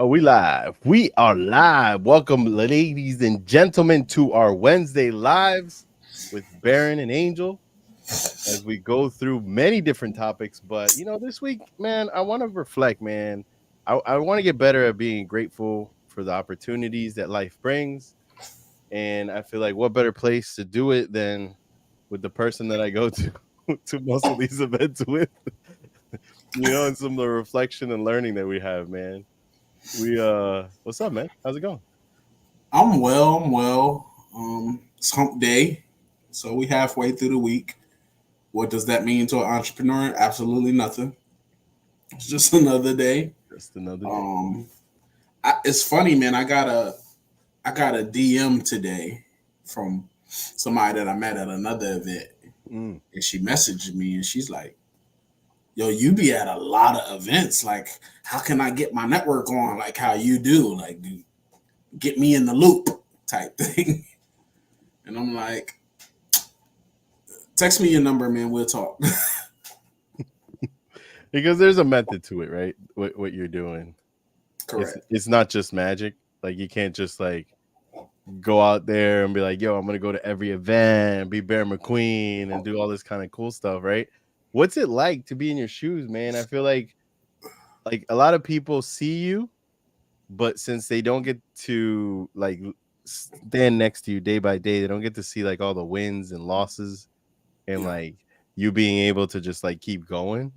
Oh, we live. We are live. Welcome, ladies and gentlemen, to our Wednesday lives with Baron and Angel as we go through many different topics. But this week, man, I want to reflect, man. I want to get better at being grateful for the opportunities that life brings. And I feel like what better place to do it than with the person that I go to to most of these events with, and some of the reflection and learning that we have, man. What's up, man? How's it going? I'm well. I'm well. It's hump day, so we halfway through the week. What does that mean to an entrepreneur? Absolutely nothing. It's just another day. Just another day. Um, it's funny, man. I got a DM today from somebody that I met at another event, Mm. and she messaged me, and she's like, "Yo, you be at a lot of events. Like, how can I get my network on? Like how you do? Like, get me in the loop type thing." And I'm like, text me your number, man. We'll talk. Because there's a method to it, right? What you're doing. It's Correct. it's not just magic. Like you can't just like go out there and be like, yo, I'm gonna go to every event, be Bear McQueen and do all this kind of cool stuff, right? What's it like to be in your shoes, man? I feel like a lot of people see you, but since they don't get to like stand next to you day by day, they don't get to see like all the wins and losses and Yeah. like you being able to just like keep going.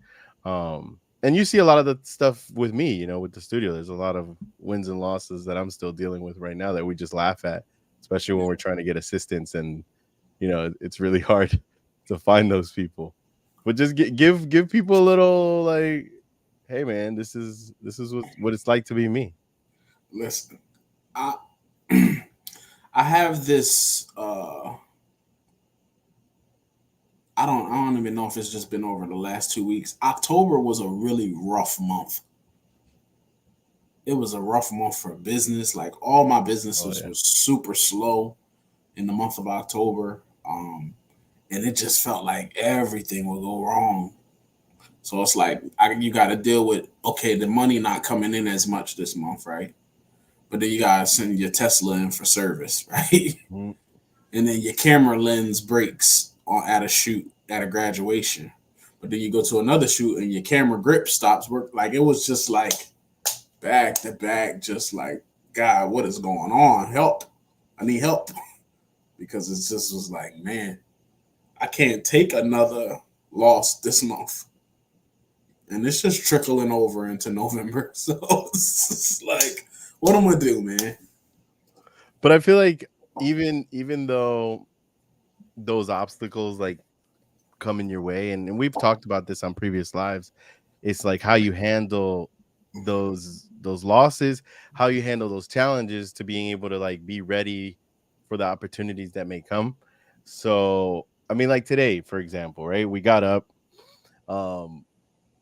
And you see a lot of the stuff with me, with the studio. There's a lot of wins and losses that I'm still dealing with right now that we just laugh at, especially when Yeah. we're trying to get assistance and it's really hard to find those people. But just give people a little like, hey man, this is what it's like to be me. Listen, I I have this. I don't even know if it's just been over the last 2 weeks. October was a really rough month. It was a rough month for business. Like all my Oh businesses yeah. was super slow in the month of October. And it just felt like everything would go wrong. So it's like you got to deal with, okay, the money not coming in as much this month, right? But then you gotta send your Tesla in for service, right? Mhm. And then your camera lens breaks at a shoot at a graduation. But then you go to another shoot and your camera grip stops work. Like it was just like back to back, just like, God, what is going on? Help! I need help because it just was like, man, I can't take another loss this month. And it's just trickling over into November. So it's just like, what I'm gonna do, man? But I feel like even though those obstacles like come in your way, and we've talked about this on previous lives, it's like how you handle those losses, how you handle those challenges to being able to like be ready for the opportunities that may come. So I mean, like today, for example, right? We got up, um,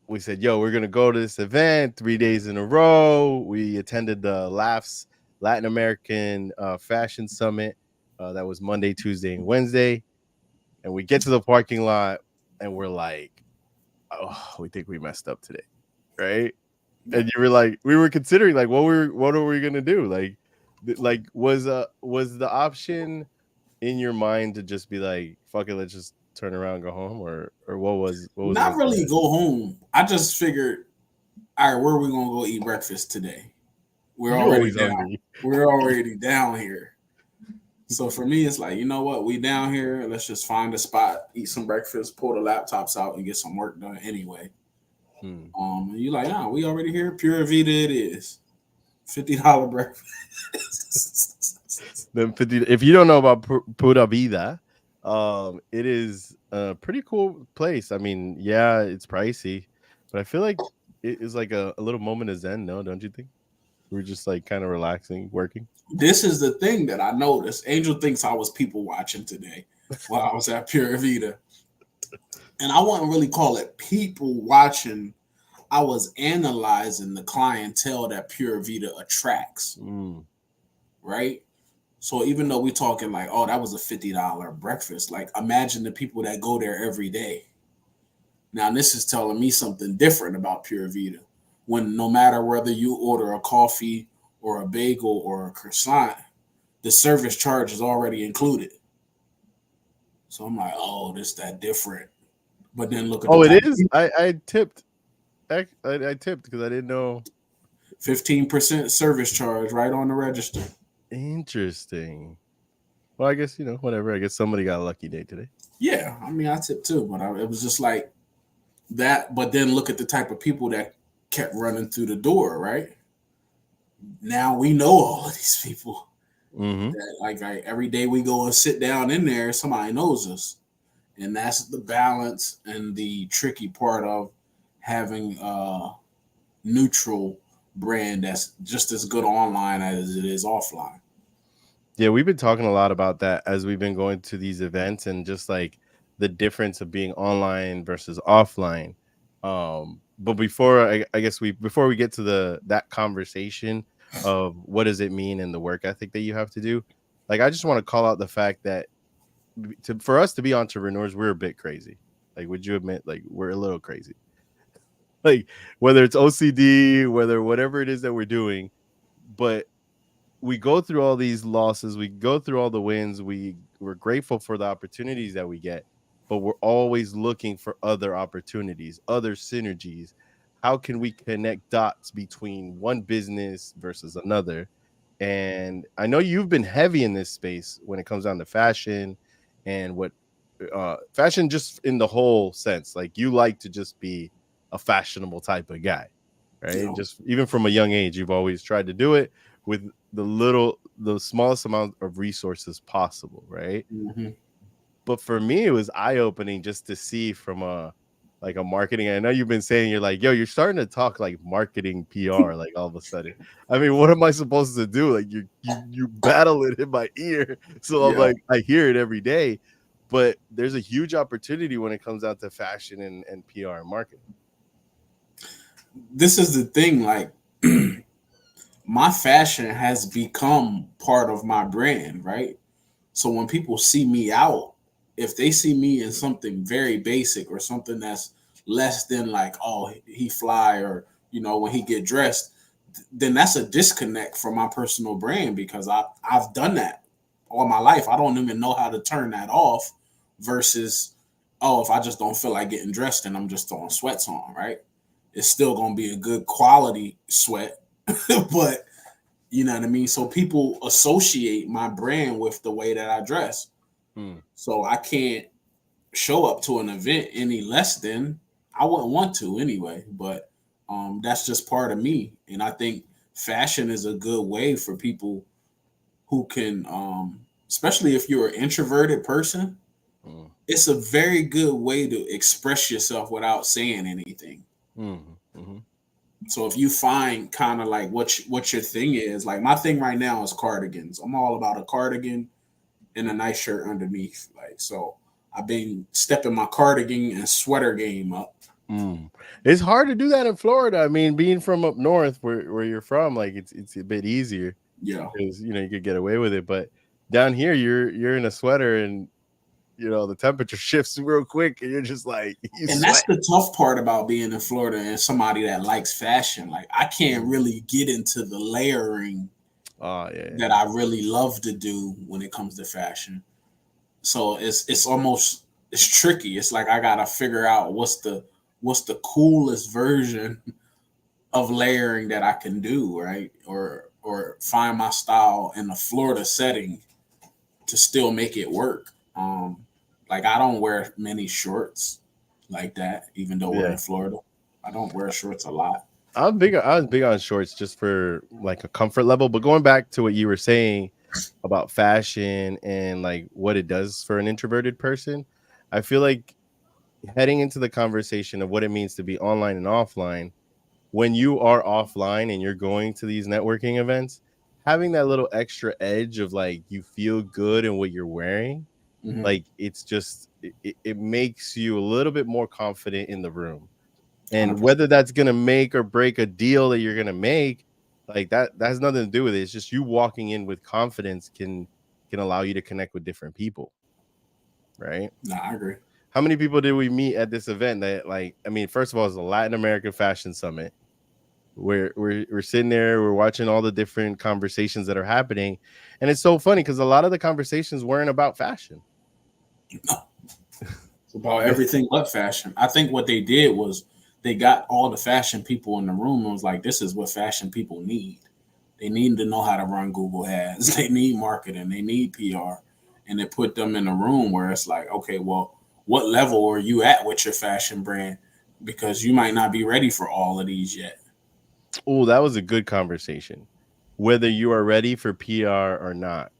we said, yo, we're gonna go to this event 3 days in a row. We attended the Laughs Latin American Fashion Summit. That was Monday, Tuesday, and Wednesday. And we get to the parking lot and we're like, oh, we think we messed up today, right? Yeah. And you were like, we were considering like what are we gonna do? Like was the option in your mind to just be like, fuck it, let's just turn around and go home, or what was Not within really that? go home. I just figured, all right, where are we gonna go eat breakfast today? We're You're already always down. hungry. We're already down here. So for me, it's like, you know what? We down here. Let's just find a spot, eat some breakfast, pull the laptops out, and get some work done anyway. Hmm. And you like, nah, we already here. Pure Vita, it is $50 breakfast. Then 50, if you don't know about Pura Vida, it is a pretty cool place. I mean, yeah, it's pricey, but I feel like it is like a little moment of zen. No, don't you think? We're just like kind of relaxing, working. This is the thing that I noticed. Angel thinks I was people watching today while I was at Pure Vita, and I wouldn't really call it people watching. I was analyzing the clientele that Pure Vita attracts, Mm. right? So even though we're talking like, oh, that was a $50 breakfast, like imagine the people that go there every day. Now this is telling me something different about Pure Vita. when no matter whether you order a coffee or a bagel or a croissant, the service charge is already included. So I'm like, oh, this that different. But then look at the Oh, it type of is. I tipped. I tipped because I didn't know. 15% service charge right on the register. Interesting. Well, I guess whatever. I guess somebody got a lucky day today. Yeah, I mean, I tipped too, but it was just like that. But then look at the type of people that kept running through the door, right? Now we know all of these people. Mm-hmm. That like every day we go and sit down in there, somebody knows us, and that's the balance and the tricky part of having a neutral brand that's just as good online as it is offline. Yeah, we've been talking a lot about that as we've been going to these events and just like the difference of being online versus offline. But I guess before we get to that conversation of what does it mean and the work ethic that you have to do, like I just want to call out the fact that for us to be entrepreneurs, we're a bit crazy. Like, would you admit, like we're a little crazy? Like whether it's OCD, whatever it is that we're doing, but we go through all these losses, we go through all the wins, we're grateful for the opportunities that we get, but we're always looking for other opportunities, other synergies. How can we connect dots between one business versus another? And I know you've been heavy in this space when it comes down to fashion and what fashion just in the whole sense. Like you like to just be a fashionable type of guy, You right? know, Just even from a young age, you've always tried to do it with the smallest amount of resources possible, right? mm-hmm. But for me, it was eye opening just to see from a marketing. I know you've been saying you're like, yo, you're starting to talk like marketing PR, like all of a sudden. I mean, what am I supposed to do? Like you battle it in my ear, so I'm Yeah. like, I hear it every day. But there's a huge opportunity when it comes down to fashion and PR and marketing. This is the thing, like my fashion has become part of my brand, right? So when people see me out, if they see me in something very basic or something that's less than like, oh, he fly or when he get dressed, then that's a disconnect from my personal brand because I've done that all my life. I don't even know how to turn that off versus oh, if I just don't feel like getting dressed and I'm just throwing sweats on, right? It's still gonna be a good quality sweat, but you know what I mean? So people associate my brand with the way that I dress. Hmm. So I can't show up to an event any less than I wouldn't want to anyway. But that's just part of me. And I think fashion is a good way for people who can, especially if you're an introverted person, Hmm. it's a very good way to express yourself without saying anything. Hmm. Hmm. So if you find kind of like what your thing is, like my thing right now is cardigans. I'm all about a cardigan and a nice shirt underneath. Like so, I've been stepping my cardigan and sweater game up. Mm. It's hard to do that in Florida. I mean, being from up north where you're from, like it's a bit easier Yeah, because you could get away with it. But down here, you're in a sweater and the temperature shifts real quick, and you're just like you and that's sweat. the tough part about being in Florida and somebody that likes fashion. Like I can't Mm. really get into the layering Oh yeah, that I really love to do when it comes to fashion. So it's almost it's tricky. It's like I gotta figure out what's the coolest version of layering that I can do, right? Or find my style in a Florida setting to still make it work. Like I don't wear many shorts like that, even though we're yeah. in Florida. I don't wear shorts a lot. I was big on shorts just for like a comfort level. But going back to what you were saying about fashion and like what it does for an introverted person, I feel like heading into the conversation of what it means to be online and offline, when you are offline and you're going to these networking events, having that little extra edge of like you feel good in what you're wearing, Mm-hmm. like it's just it makes you a little bit more confident in the room. And 100%. whether that's gonna make or break a deal that you're gonna make, like that has nothing to do with it. It's just you walking in with confidence can allow you to connect with different people, right? No, I agree. How many people did we meet at this event that like I mean, first of all, it's a Latin American fashion summit. We're sitting there, we're watching all the different conversations that are happening, and it's so funny because a lot of the conversations weren't about fashion. It's about everything but fashion. I think what they did was they got all the fashion people in the room and was like, this is what fashion people need. They need to know how to run Google Ads. They need marketing. They need PR. And it put them in a room where it's like, okay, well, what level are you at with your fashion brand? Because you might not be ready for all of these yet. Oh, that was a good conversation. Whether you are ready for PR or not,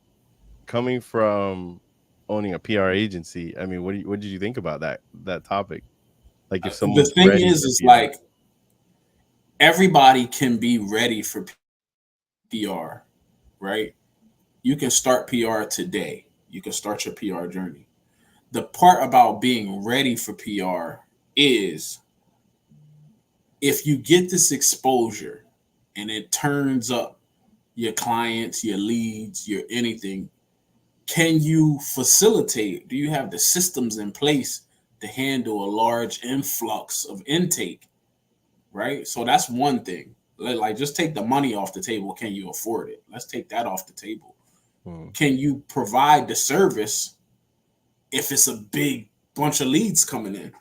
coming from owning a PR agency, I mean, what did you think about that topic? Like, if The someone's thing ready for is PR, like everybody can be ready for PR, right? You can start PR today. You can start your PR journey. The part about being ready for PR is if you get this exposure and it turns up your clients, your leads, your anything, can you facilitate? Do you have the systems in place to handle a large influx of intake? Right. So that's one thing. Like, just take the money off the table. Can you afford it? Let's take that off the table. Can you provide the service if it's a big bunch of leads coming in?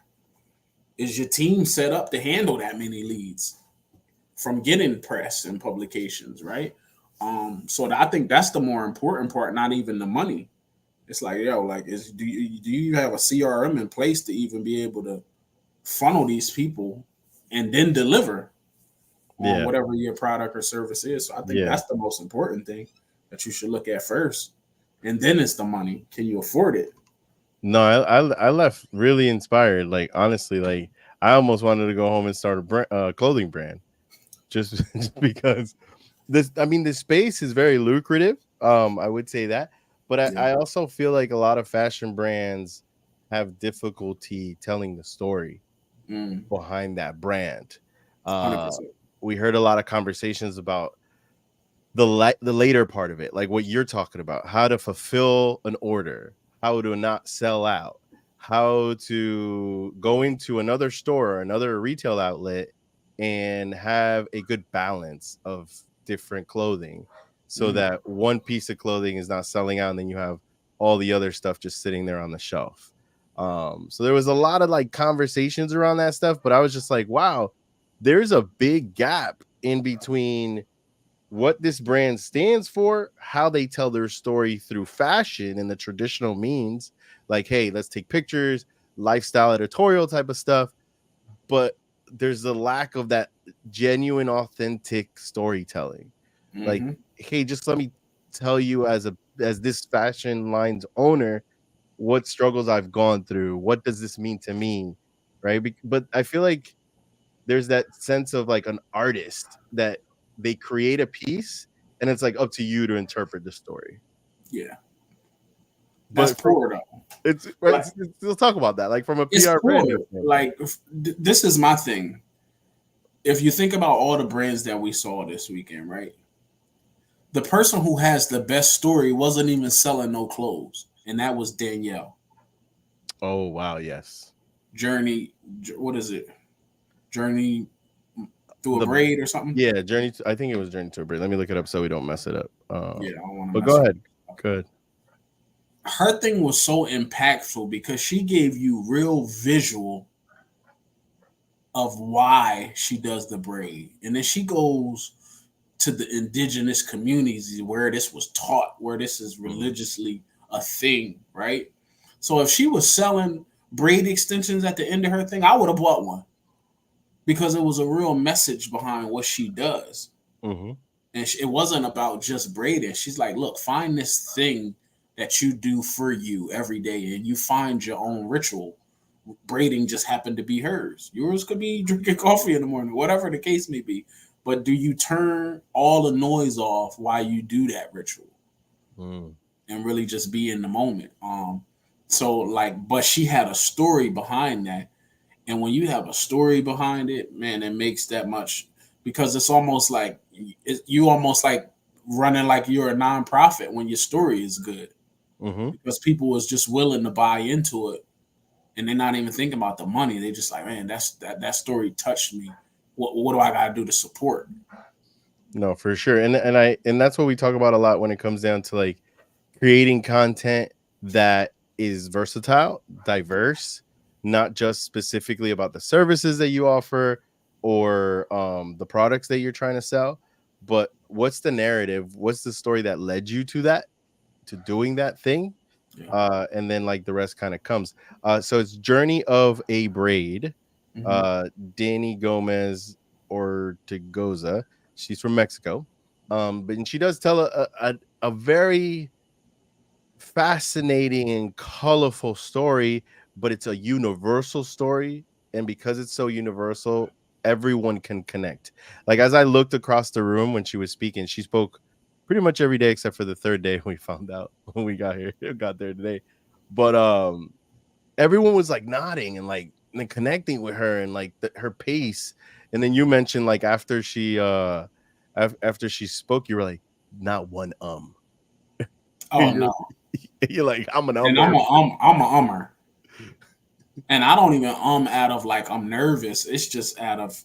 Is your team set up to handle that many leads from getting press and publications, right? So I think that's the more important part, not even the money. It's like, yo, like, do you have a CRM in place to even be able to funnel these people and then deliver on yeah, whatever your product or service is? So I think yeah. that's the most important thing that you should look at first, and then it's the money. Can you afford it? No, I left really inspired. Like, honestly, like I almost wanted to go home and start a clothing brand, just, just because this. I mean, the space is very lucrative. I would say that, but Yeah, I also feel like a lot of fashion brands have difficulty telling the story mm, behind that brand. Uh, 100%. we heard a lot of conversations about the later part of it, like what you're talking about, how to fulfill an order, how to not sell out, how to go into another store or another retail outlet and have a good balance of different clothing so Mm, that one piece of clothing is not selling out and then you have all the other stuff just sitting there on the shelf. So there was a lot of like conversations around that stuff, but I was just like, wow, there's a big gap in between what this brand stands for, how they tell their story through fashion and the traditional means, like, hey, let's take pictures, lifestyle editorial type of stuff. But there's a lack of that genuine, authentic storytelling. Like, hmm hey, just let me tell you as this fashion line's owner what struggles I've gone through. What does this mean to me? Right. But I feel like there's that sense of like an artist that they create a piece and it's like up to you to interpret the story. Yeah, that's But from poor though. it's right, Like, let's talk about that. Like from a it's PR poor. branding standpoint. Like, this is my thing. If you think about all the brands that we saw this weekend, right? The person who has the best story wasn't even selling no clothes, and that was Danielle. Oh wow, yes. Journey, what is it? Journey through a The braid or something? yeah, I think it was Journey to a Bridge. Let me look it up so we don't mess it up. Yeah, I don't want to But mess go it ahead. up. Good. Her thing was so impactful because she gave you real visual of why she does the braid. And then she goes to the indigenous communities where this was taught, where this is Mhm. religiously a thing, right? So if she was selling braid extensions at the end of her thing, I would have bought one because it was a real message behind what she does. Mhm. And it wasn't about just braiding. She's like, look, find this thing that you do for you every day and you find your own ritual. Braiding just happened to be hers. Yours could be drinking coffee in the morning, whatever the case may be. But do you turn all the noise off while you do that ritual Mm. and really just be in the moment? So like, but she had a story behind that. And when you have a story behind it, man, it makes that much because it's almost like you almost like running like you're a nonprofit when your story is good Mhm. because people was just willing to buy into it and they're not even thinking about the money. They just like, man, that story touched me what do I got to do to support? No, for sure. And that's what we talk about a lot when it comes down to like creating content that is versatile, diverse, not just specifically about the services that you offer or the products that you're trying to sell, but what's the narrative? What's the story that led you to that, to doing that thing? Yeah. And then like the rest kind of comes. So it's Journey of a Braid. Danny Gomez Ortigoza. She's from Mexico. But she does tell a very fascinating and colorful story, but it's a universal story. And because it's so universal, everyone can connect. Like as I looked across the room when she was speaking, she spoke pretty much every day except for the third day we found out when we got there today. But everyone was like nodding and like and connecting with her and like her pace. And then you mentioned like after she spoke, you were like, not one Oh you're, no. you're like, I'm an And I'm a ummer. And I don't even out of like I'm nervous. It's just out of,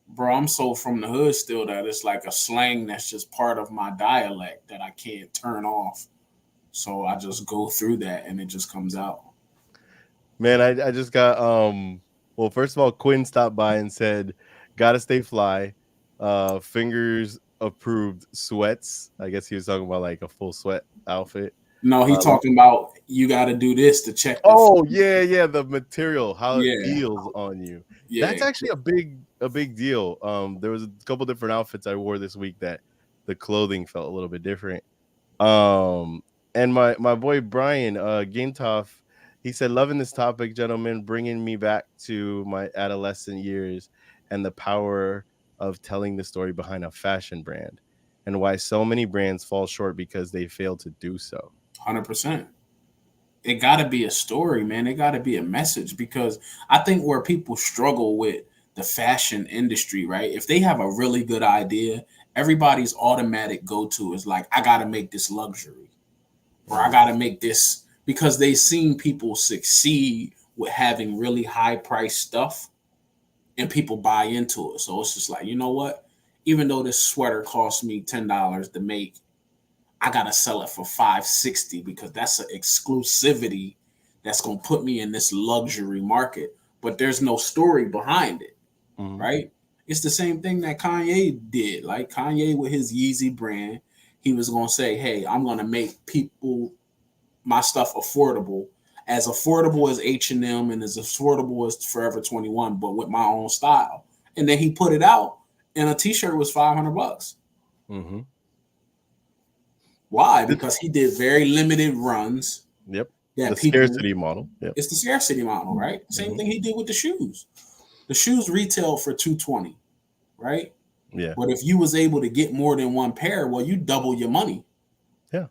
bro, I'm so from the hood still that it's like a slang that's just part of my dialect that I can't turn off. So I just go through that and it just comes out. Man, I just got well, first of all, Quinn stopped by and said, gotta stay fly. Fingers approved sweats. I guess he was talking about like a full sweat outfit. No, he talking about you got to do this to check. Oh yeah, the material, how it Yeah. feels on you. Yeah. That's actually a big deal. There was a couple different outfits I wore this week that the clothing felt a little bit different. And my boy Brian Gintoff, he said, loving this topic, gentlemen, bringing me back to my adolescent years and the power of telling the story behind a fashion brand and why so many brands fall short because they fail to do so. 100%. It got to be a story, man. It got to be a message, because I think where people struggle with the fashion industry, right? If they have a really good idea, everybody's automatic go-to is like, I got to make this luxury, or I got to make this, because they've seen people succeed with having really high price stuff and people buy into it. So it's just like, you know what? Even though this sweater cost me $10 to make, I gotta sell it for $560 because that's an exclusivity that's gonna put me in this luxury market. But there's no story behind it, right? It's the same thing that Kanye did. Like Kanye with his Yeezy brand, he was gonna say, "Hey, I'm gonna make people my stuff affordable as H&M and as affordable as Forever 21, but with my own style." And then he put it out, and a T-shirt was $500. Why? Because he did very limited runs. Yep. The scarcity model. Yep. It's the scarcity model, right? Same thing he did with the shoes. The shoes retail for $220, right? Yeah. But if you was able to get more than one pair, well, you double your money. Yeah.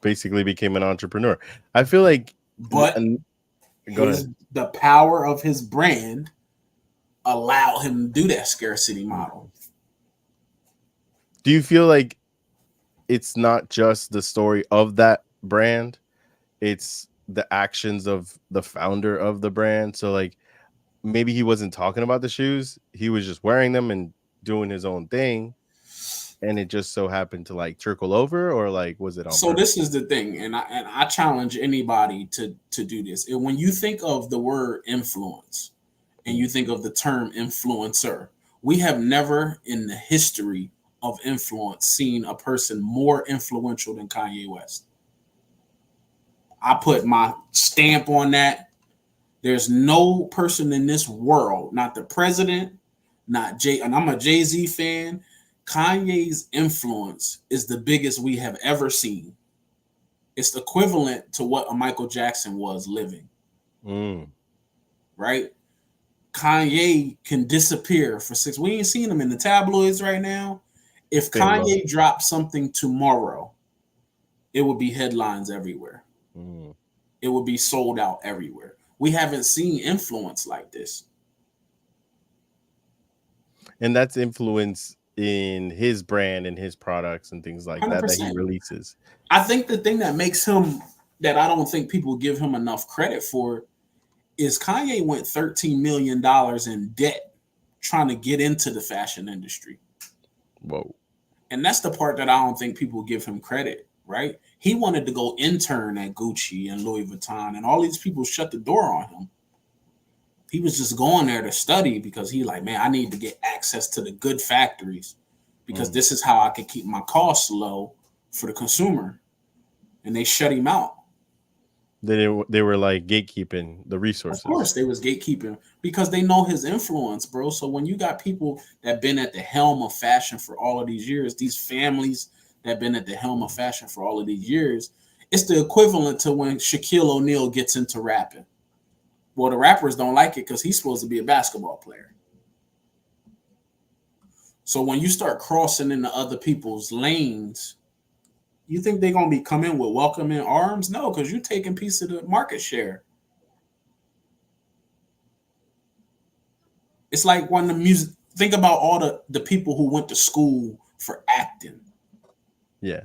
Basically became an entrepreneur. I feel like, but the power of his brand allow him to do that scarcity model. Do you feel like it's not just the story of that brand, it's the actions of the founder of the brand? So like maybe he wasn't talking about the shoes, he was just wearing them and doing his own thing, and it just so happened to like trickle over, or like was it on so purpose? This is the thing, and I challenge anybody to do this. And when you think of the word influence and you think of the term influencer, we have never in the history of influence seen a person more influential than Kanye West. I put my stamp on that. There's no person in this world, not the president, not Jay, and I'm a Jay-Z fan. Kanye's influence is the biggest we have ever seen. It's equivalent to what a Michael Jackson was living. Right? Kanye can disappear for 6. We ain't seen him in the tabloids right now. If Kanye dropped something tomorrow, it would be headlines everywhere. It would be sold out everywhere. We haven't seen influence like this. And that's influence in his brand and his products and things like 100%. That he releases. I think the thing that makes him, that I don't think people give him enough credit for, is Kanye went $13 million in debt trying to get into the fashion industry. Whoa. And that's the part that I don't think people give him credit, right? He wanted to go intern at Gucci and Louis Vuitton, and all these people shut the door on him. He was just going there to study because he like, man, I need to get access to the good factories because this is how I can keep my costs low for the consumer. And they shut him out. They were like gatekeeping the resources. Of course, they was gatekeeping because they know his influence, bro. So when you got people that been at the helm of fashion for all of these years, these families that been at the helm of fashion for all of these years, it's the equivalent to when Shaquille O'Neal gets into rapping. Well, the rappers don't like it because he's supposed to be a basketball player. So when you start crossing into other people's lanes, you think they're going to be coming with welcoming arms? No, because you're taking piece of the market share. It's like when the music, think about all the people who went to school for acting. Yeah.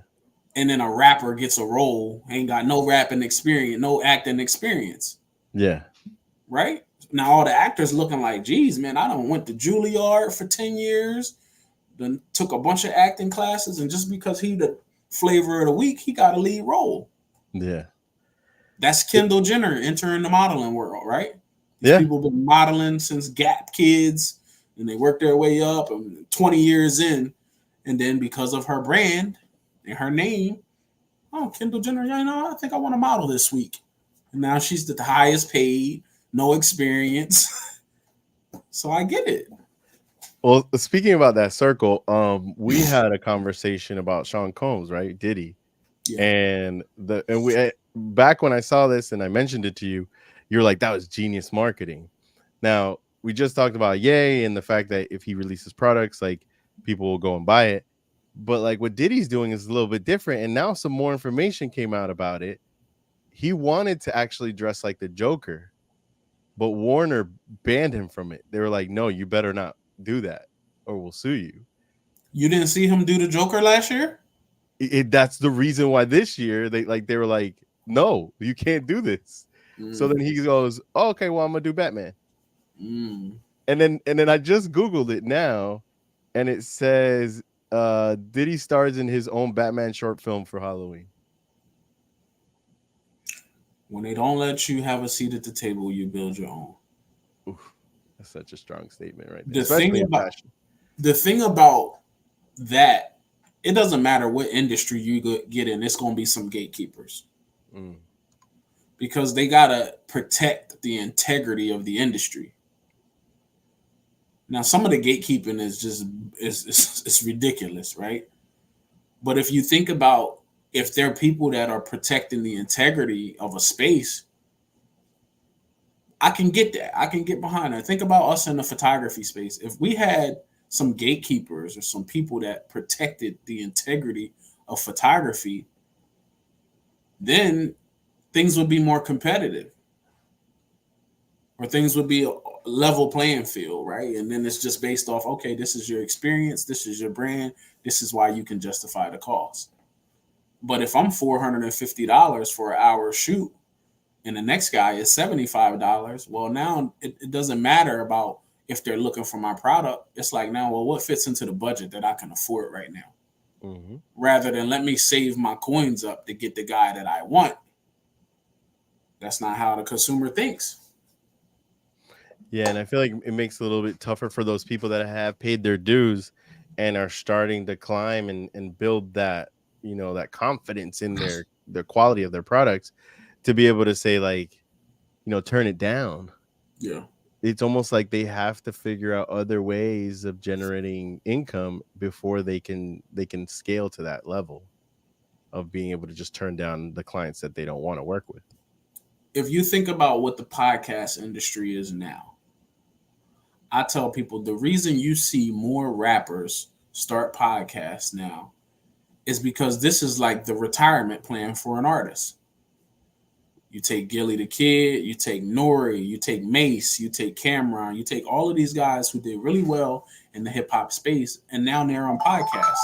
And then a rapper gets a role, ain't got no rapping experience, no acting experience. Yeah. Right? Now all the actors looking like, geez, man, I done went to Juilliard for 10 years, then took a bunch of acting classes, and just because he the flavor of the week, he got a lead role. Yeah. That's Kendall Jenner entering the modeling world, right? These Yeah. people been modeling since Gap Kids, and they work their way up, and 20 years in, and then because of her brand and her name, oh, Kendall Jenner, you know, I think I want to model this week. And now she's the highest paid, no experience. So I get it. Well, speaking about that circle, we had a conversation about Sean Combs, right? Diddy. Yeah. And we back when I saw this and I mentioned it to you, you're like, that was genius marketing. Now, we just talked about Ye and the fact that if he releases products, like people will go and buy it. But like what Diddy's doing is a little bit different. And now some more information came out about it. He wanted to actually dress like the Joker, but Warner banned him from it. They were like, no, you better not do that or we'll sue you. You didn't see him do the Joker last year? That's the reason why this year they were like, no, you can't do this. So then he goes, oh, okay, well, I'm gonna do Batman. And then I just Googled it now, and it says Diddy stars in his own Batman short film for Halloween. When they don't let you have a seat at the table, you build your own. Oof, that's such a strong statement right The there. thing about that, it doesn't matter what industry you get in, it's going to be some gatekeepers. Because they got to protect the integrity of the industry. Now, some of the gatekeeping is just it's ridiculous, right? But if you think about if there are people that are protecting the integrity of a space, I can get that. I can get behind that. Think about us in the photography space. If we had some gatekeepers or some people that protected the integrity of photography, then things would be more competitive, or things would be a level playing field, right? And then it's just based off, okay, this is your experience, this is your brand, this is why you can justify the cost. But if I'm $450 for an hour shoot and the next guy is $75, well, now it doesn't matter about if they're looking for my product. It's like, now, well, what fits into the budget that I can afford right now? Rather than let me save my coins up to get the guy that I want. That's not how the consumer thinks. Yeah, and I feel like it makes it a little bit tougher for those people that have paid their dues and are starting to climb and build that, you know, that confidence in their quality of their products to be able to say, like, you know, turn it down. Yeah. It's almost like they have to figure out other ways of generating income before they can scale to that level of being able to just turn down the clients that they don't want to work with. If you think about what the podcast industry is now, I tell people the reason you see more rappers start podcasts now is because this is like the retirement plan for an artist. You take Gilly the Kid, you take Nori, you take Mace, you take Cameron, you take all of these guys who did really well in the hip hop space, and now they're on podcasts.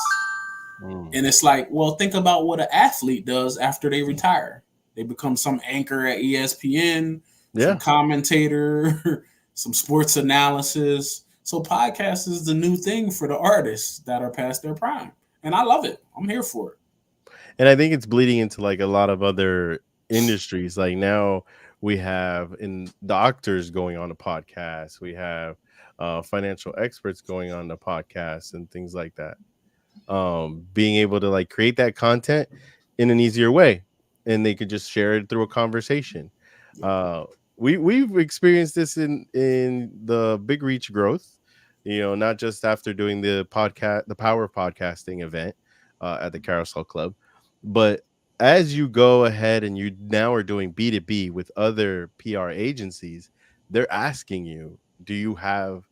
And it's like, well, think about what an athlete does after they retire. They become some anchor at ESPN, some Yeah. commentator, some sports analysis. So podcast is the new thing for the artists that are past their prime. And I love it. I'm here for it. And I think it's bleeding into like a lot of other industries. Like now we have in doctors going on a podcast, we have financial experts going on the podcast and things like that. Being able to like create that content in an easier way, and they could just share it through a conversation. Uh, we've experienced this in the Big Reach growth. You know, not just after doing the podcast, the Power of Podcasting event at the Carousel Club, but as you go ahead and you now are doing B2B with other PR agencies, they're asking you, do you have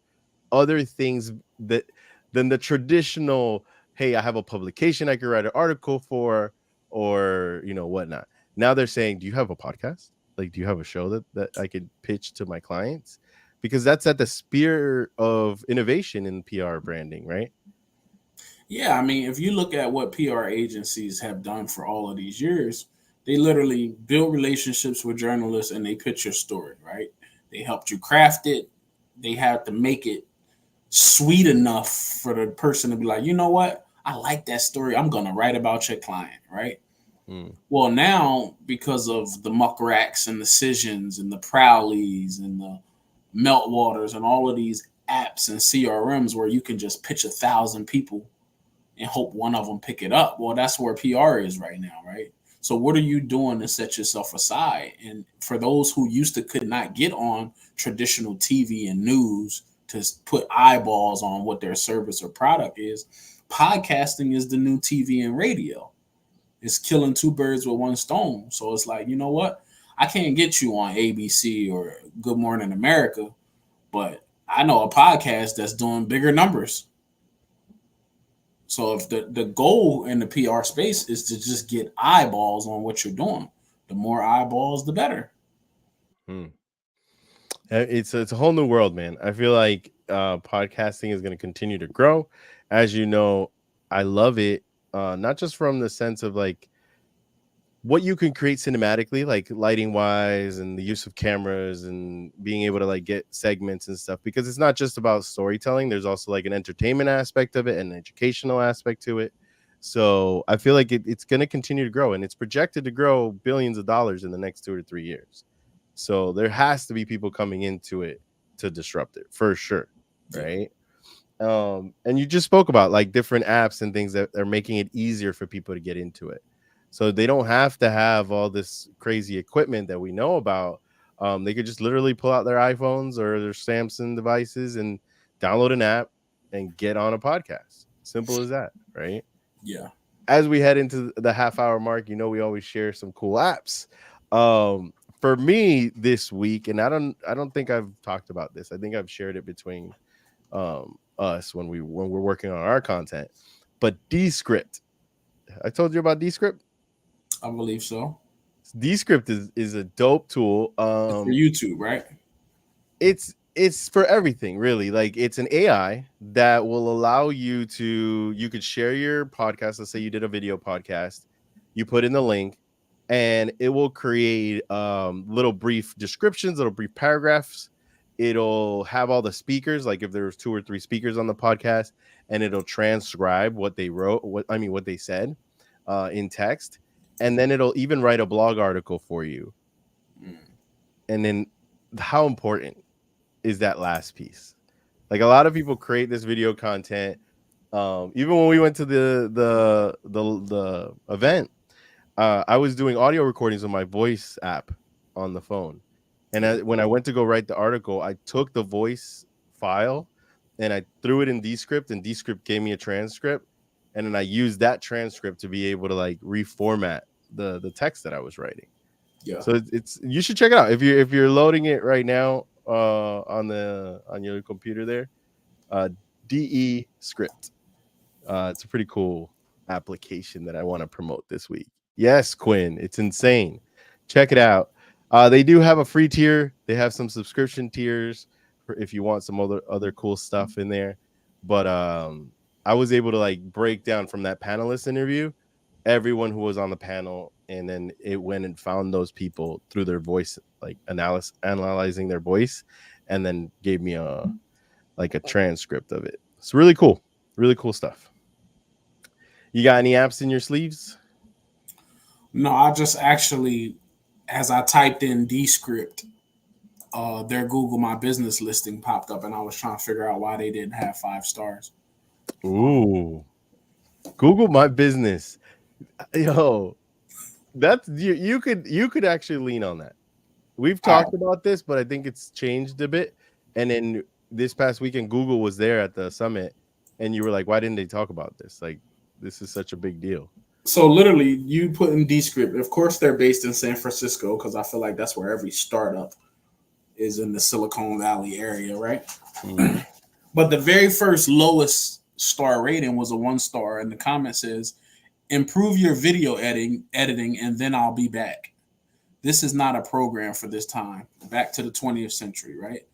other things that than the traditional, hey, I have a publication I could write an article for, or you know, whatnot. Now they're saying, do you have a podcast? Like, do you have a show that I could pitch to my clients? Because that's at the spear of innovation in PR branding, right? Yeah, I mean, if you look at what PR agencies have done for all of these years, they literally build relationships with journalists and they pitch your story, right? They helped you craft it. They have to make it sweet enough for the person to be like, you know what? I like that story. I'm going to write about your client, right? Hmm. Well, now because of the muck racks and the Cisions and the Prowleys and the Meltwaters and all of these apps and CRMs where you can just pitch 1,000 people and hope one of them pick it up. Well, that's where PR is right now, right? So what are you doing to set yourself aside? And for those who used to could not get on traditional TV and news to put eyeballs on what their service or product is, podcasting is the new TV and radio. It's killing two birds with one stone. So it's like, you know what? I can't get you on ABC or Good Morning America, but I know a podcast that's doing bigger numbers. So if the goal in the PR space is to just get eyeballs on what you're doing, the more eyeballs, the better. Hmm. It's a whole new world, man. I feel like podcasting is going to continue to grow. As you know, I love it, not just from the sense of like what you can create cinematically, like lighting wise and the use of cameras and being able to like get segments and stuff, because it's not just about storytelling. There's also like an entertainment aspect of it and an educational aspect to it. So I feel like it's going to continue to grow, and it's projected to grow billions of dollars in the next 2 to 3 years. So there has to be people coming into it to disrupt it for sure. Yeah. Right. And you just spoke about like different apps and things that are making it easier for people to get into it. So they don't have to have all this crazy equipment that we know about. They could just literally pull out their iPhones or their Samsung devices and download an app and get on a podcast. Simple as that, right? Yeah. As we head into the half-hour mark, you know, we always share some cool apps. For me this week, and I don't think I've talked about this. I think I've shared it between us when we're working on our content. But Descript, I told you about Descript. I believe so. Descript is a dope tool. It's for YouTube, right? It's for everything really. Like it's an AI that will allow you could share your podcast. Let's say you did a video podcast, you put in the link, and it will create little brief descriptions, little brief paragraphs. It'll have all the speakers, like if there's 2 or 3 speakers on the podcast, and it'll transcribe what they wrote, what they said in text, and then it'll even write a blog article for you. And then how important is that last piece? Like a lot of people create this video content. Even when we went to the event, I was doing audio recordings on my voice app on the phone. And when I went to go write the article, I took the voice file and I threw it in Descript, and Descript gave me a transcript. And then I used that transcript to be able to like reformat the text that I was writing. Yeah. So it's you should check it out if you're loading it right now on your computer there. Descript. It's a pretty cool application that I want to promote this week. Yes, Quinn, it's insane. Check it out. They do have a free tier. They have some subscription tiers for if you want some other cool stuff in there. But I was able to like break down from that panelist interview everyone who was on the panel and then it went and found those people through their voice, like analyzing their voice, and then gave me a transcript of it. It's really cool stuff. You got any apps in your sleeves? No, I just actually, as I typed in Descript, their Google My Business listing popped up, and I was trying to figure out why they didn't have 5 stars. Ooh, Google My Business, yo, that's you could actually lean on that. We've talked about this, but I think it's changed a bit. And then this past weekend, Google was there at the summit, and you were like, "Why didn't they talk about this? Like, this is such a big deal." So literally, you put in Descript. Of course, they're based in San Francisco because I feel like that's where every startup is, in the Silicon Valley area, right? Mm. But the very first lowest star rating was a 1 star, and the comment says, "Improve your video editing, and then I'll be back. This is not a program for this time. Back to the 20th century," right?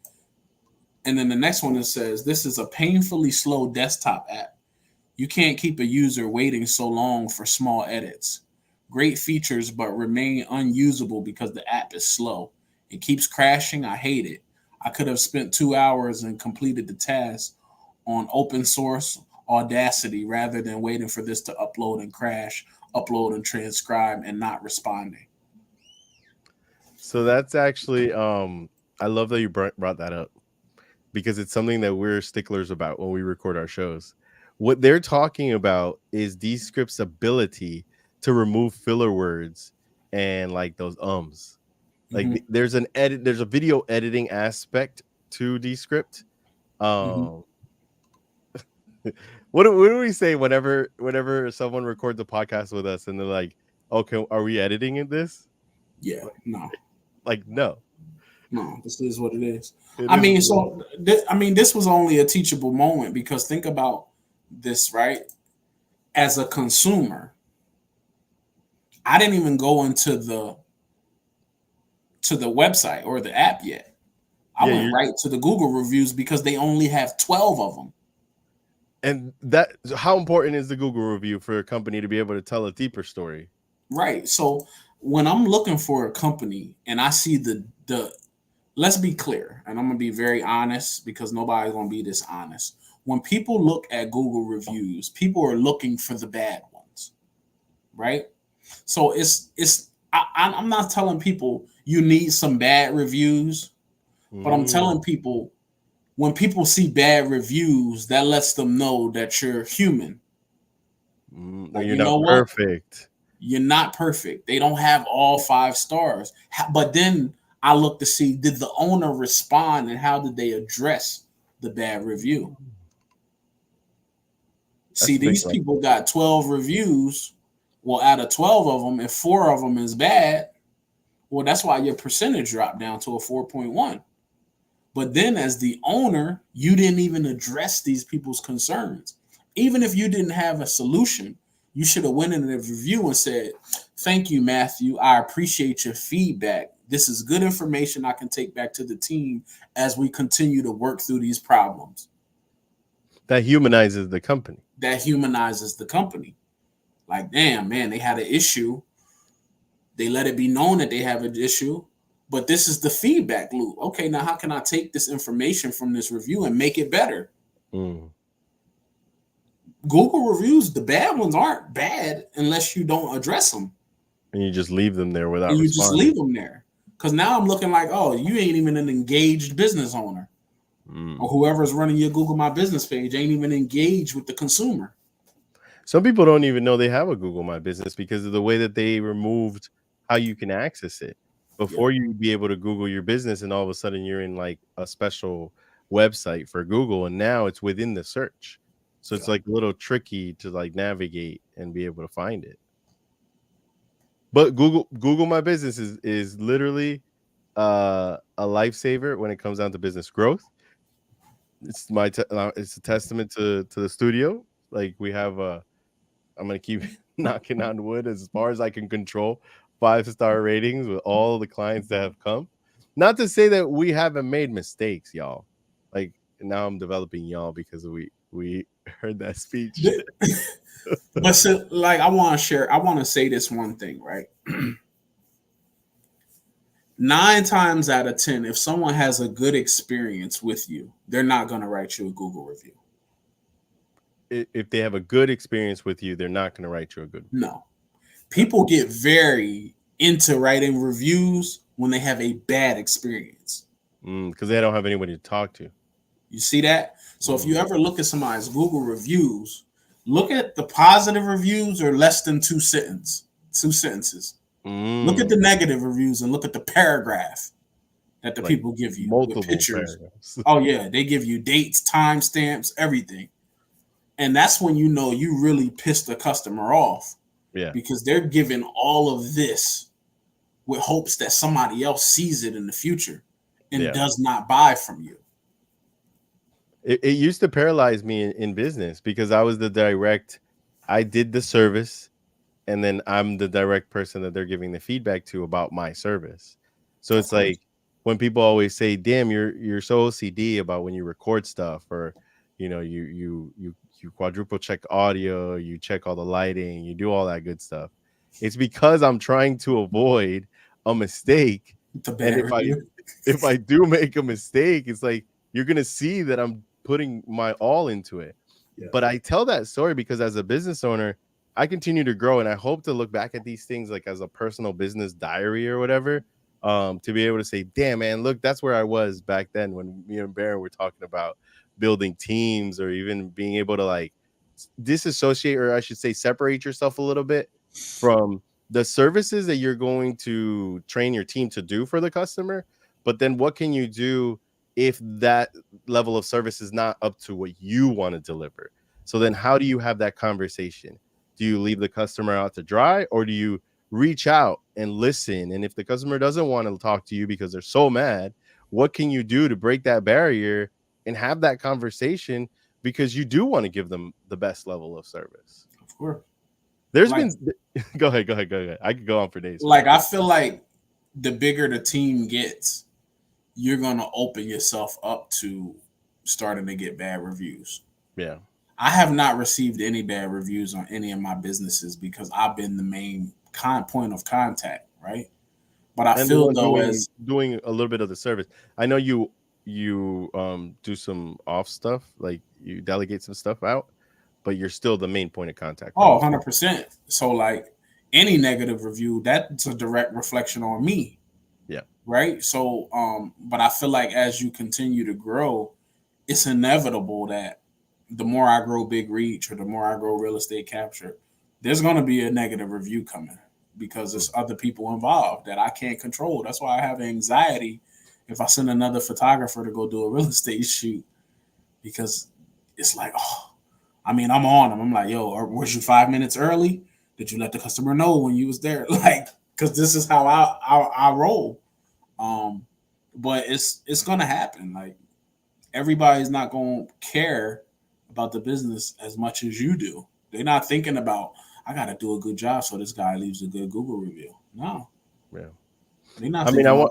And then the next one, it says, "This is a painfully slow desktop app. You can't keep a user waiting so long for small edits. Great features, but remain unusable because the app is slow. It keeps crashing. I hate it. I could have spent 2 hours and completed the task on open source Audacity rather than waiting for this to upload and crash, upload and transcribe, and not responding." So that's actually, I love that you brought that up, because it's something that we're sticklers about when we record our shows. What they're talking about is Descript's ability to remove filler words and like those ums. Like there's a video editing aspect to Descript. What do we say whenever someone records a podcast with us and they're like, "Okay, are we editing in this?" Yeah, no. Like, no. No, this is what it is. This was only a teachable moment, because think about this, right? As a consumer, I didn't even go into the website or the app yet. I went right to the Google reviews because they only have 12 of them. And how important is the Google review for a company to be able to tell a deeper story? Right. So when I'm looking for a company and I see the let's be clear, and I'm going to be very honest, because nobody's going to be dishonest. When people look at Google reviews, people are looking for the bad ones, right? So I'm not telling people you need some bad reviews, but I'm telling people, when people see bad reviews, that lets them know that you're human. You're not perfect. You're not perfect. They don't have all 5 stars. But then I look to see, did the owner respond, and how did they address the bad review? See, these people got 12 reviews. Well, out of 12 of them, if 4 of them is bad, well, that's why your percentage dropped down to a 4.1. But then as the owner, you didn't even address these people's concerns. Even if you didn't have a solution, you should have went in the review and said, "Thank you, Matthew. I appreciate your feedback. This is good information I can take back to the team as we continue to work through these problems." That humanizes the company. Like, damn, man, they had an issue. They let it be known that they have an issue, but this is the feedback loop. Okay, now how can I take this information from this review and make it better? Google reviews, the bad ones aren't bad unless you don't address them. And you just leave them there without responding. You just leave them there. Because now I'm looking like, oh, you ain't even an engaged business owner. Or whoever's running your Google My Business page ain't even engaged with the consumer. Some people don't even know they have a Google My Business because of the way that they removed how you can access it. Before you'd be able to Google your business, and all of a sudden you're in like a special website for Google, and now it's within the search. So it's like a little tricky to like navigate and be able to find it. But Google My Business is literally a lifesaver when it comes down to business growth. It's it's a testament to the studio. Like, we have I'm gonna keep knocking on wood as far as I can control 5-star ratings with all the clients that have come. Not to say that we haven't made mistakes, y'all. Like, now I'm developing y'all because we heard that speech. The- but so, like, I want to share. I want to say this one thing, right? 9 times out of 10, if someone has a good experience with you, they're not going to write you a Google review. If they have a good experience with you, they're not going to write you a good review. No. People get very into writing reviews when they have a bad experience. Because they don't have anybody to talk to. You see that? So if you ever look at somebody's Google reviews, look at the positive reviews or less than two sentences. Look at the negative reviews and look at the paragraph that the people give you multiple with pictures. paragraphs. Oh yeah, they give you dates, timestamps, everything. And that's when you know you really pissed the customer off. Yeah. Because they're giving all of this with hopes that somebody else sees it in the future and does not buy from you. It used to paralyze me in business because I was I did the service, and then I'm the direct person that they're giving the feedback to about my service. So it's like when people always say, "Damn, you're so OCD about when you record stuff," or you quadruple check audio, you check all the lighting, you do all that good stuff. It's because I'm trying to avoid a mistake. And if I do make a mistake, it's like you're gonna see that I'm putting my all into it. Yeah. But I tell that story because as a business owner, I continue to grow, and I hope to look back at these things like as a personal business diary or whatever, to be able to say, damn, man, look, that's where I was back then when me and Baron were talking about building teams, or even being able to like disassociate, or I should say separate yourself a little bit from the services that you're going to train your team to do for the customer. But then what can you do if that level of service is not up to what you want to deliver? So then how do you have that conversation? Do you leave the customer out to dry, or do you reach out and listen? And if the customer doesn't want to talk to you because they're so mad, what can you do to break that barrier and have that conversation, because you do want to give them the best level of service? Of course. There's been go ahead. I could go on for days. Like, I feel like the bigger the team gets, you're going to open yourself up to starting to get bad reviews. Yeah. I have not received any bad reviews on any of my businesses because I've been the main point of contact, right? But I feel though as doing a little bit of the service. I know you do some off stuff, like you delegate some stuff out, but you're still the main point of contact. Oh, 100%. So like any negative review, that's a direct reflection on me. Yeah. Right. So, but I feel like as you continue to grow, it's inevitable that the more I grow Big Reach, or the more I grow Real Estate Capture, there's going to be a negative review coming because there's other people involved that I can't control. That's why I have anxiety if I send another photographer to go do a real estate shoot, because it's like, oh, I mean, I'm on them. I'm like, yo, was you 5 minutes early? Did you let the customer know when you was there? Like, because this is how I roll. But it's going to happen. Like, everybody's not going to care about the business as much as you do. They're not thinking about, I got to do a good job so this guy leaves a good Google review. No. Yeah. They're not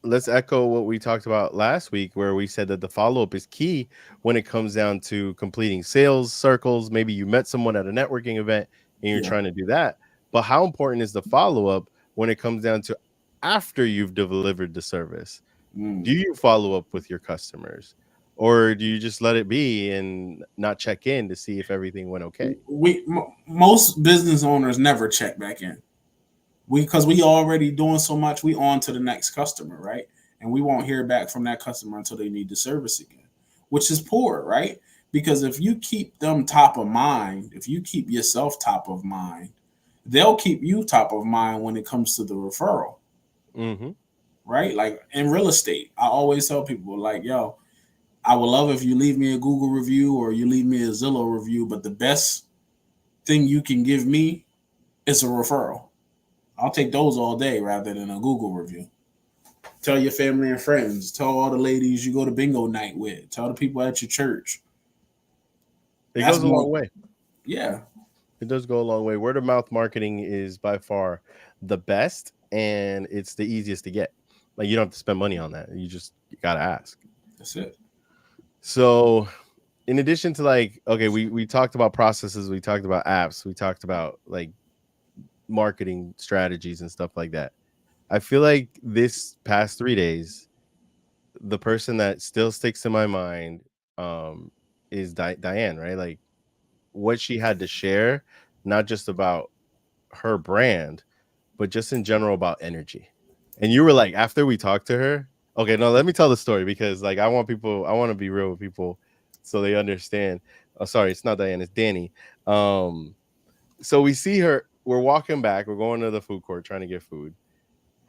let's echo what we talked about last week, where we said that the follow-up is key when it comes down to completing sales circles. Maybe you met someone at a networking event and you're trying to do that. But how important is the follow-up when it comes down to after you've delivered the service? Do you follow up with your customers, or do you just let it be and not check in to see if everything went okay? Most business owners never check back in. Because we already doing so much, we on to the next customer, right? And we won't hear back from that customer until they need the service again, which is poor, right? Because if you keep them top of mind, if you keep yourself top of mind, they'll keep you top of mind when it comes to the referral. Mm-hmm. Right? Like in real estate, I always tell people, like, yo, I would love if you leave me a Google review or you leave me a Zillow review, but the best thing you can give me is a referral. I'll take those all day rather than a Google review. Tell your family and friends. Tell all the ladies you go to bingo night with. Tell the people at your church. It goes a long way. Yeah. It does go a long way. Word of mouth marketing is by far the best, and it's the easiest to get. Like, you don't have to spend money on that. You got to ask. That's it. So in addition to like, okay, we talked about processes, we talked about apps, we talked about like marketing strategies and stuff like that. I feel like this past 3 days, the person that still sticks in my mind is Diane, right? Like what she had to share, not just about her brand, but just in general about energy. And you were like, after we talked to her, okay, no, let me tell the story because like I want to be real with people so they understand. Oh, sorry, it's not Diane, it's Danny. Um, so we see her, we're walking back, we're going to the food court trying to get food.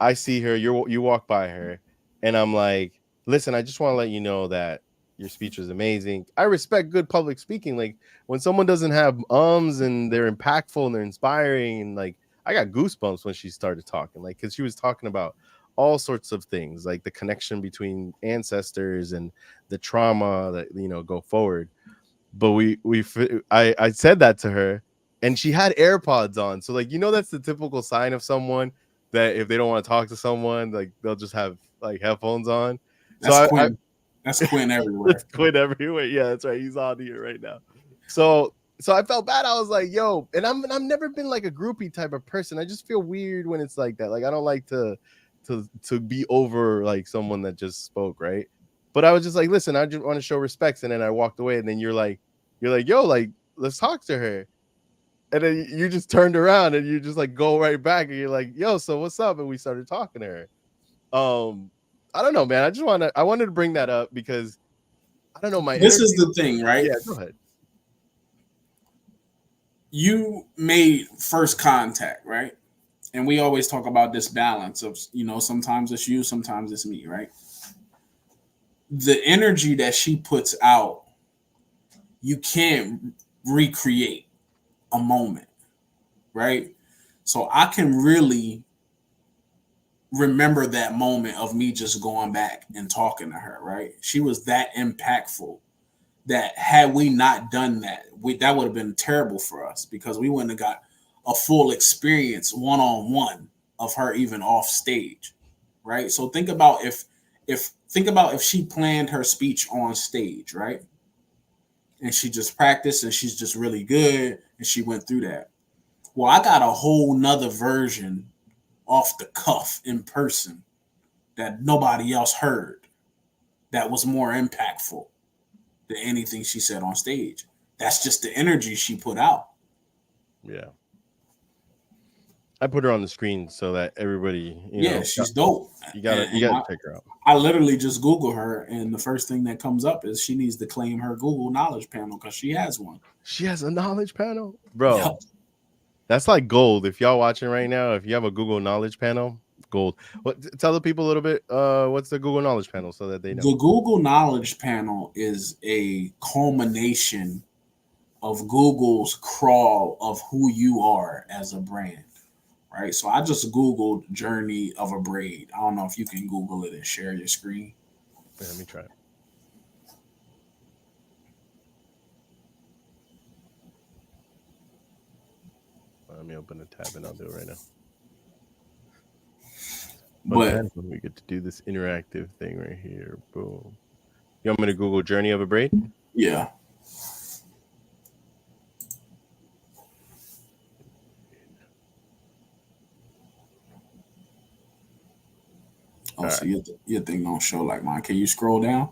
I see her, you walk by her, and I'm like, listen, I just want to let you know that your speech was amazing. I respect good public speaking. Like when someone doesn't have ums and they're impactful and they're inspiring, and like I got goosebumps when she started talking, like because she was talking about all sorts of things, like the connection between ancestors and the trauma that go forward. But I said that to her, and she had AirPods on. So like that's the typical sign of someone that if they don't want to talk to someone, like they'll just have like headphones on. So That's I Quinn. That's Quinn let's everywhere. quit everywhere. Yeah, that's right. He's on here right now. So I felt bad. I was like, yo, and I've never been like a groupie type of person. I just feel weird when it's like that. Like I don't like to be over like someone that just spoke, right? But I was just like, listen, I just want to show respects, and then I walked away, and then you're like, yo, like let's talk to her, and then you just turned around and you just like go right back, and you're like, yo, so what's up? And we started talking to her. I don't know, man. I wanted to bring that up because I don't know my This energy. is the thing, right? Yeah, go ahead. You made first contact, right? And we always talk about this balance of, sometimes it's you, sometimes it's me, right? The energy that she puts out, you can't recreate a moment, right? So I can really remember that moment of me just going back and talking to her, right? She was that impactful that had we not done that, that would have been terrible for us because we wouldn't have got a full experience one on one of her even off stage, right? So think about if she planned her speech on stage, right? And she just practiced and she's just really good and she went through that. Well, I got a whole nother version off the cuff in person that nobody else heard that was more impactful than anything she said on stage. That's just the energy she put out. Yeah. I put her on the screen so that everybody, she's dope. You gotta check her out. I literally just Google her, and the first thing that comes up is she needs to claim her Google Knowledge Panel because she has one. She has a knowledge panel, bro. Yep. That's like gold. If y'all watching right now, if you have a Google Knowledge Panel, gold. Tell the people a little bit. What's the Google Knowledge Panel so that they know? The Google Knowledge Panel is a culmination of Google's crawl of who you are as a brand. Right. So I just Googled journey of a braid. I don't know if you can Google it and share your screen. Yeah, let me try it. Let me open a tab and I'll do it right now. But when we get to do this interactive thing right here, boom. You want me to Google journey of a braid? Yeah. Oh, all so right. your thing don't show like mine. Can you scroll down?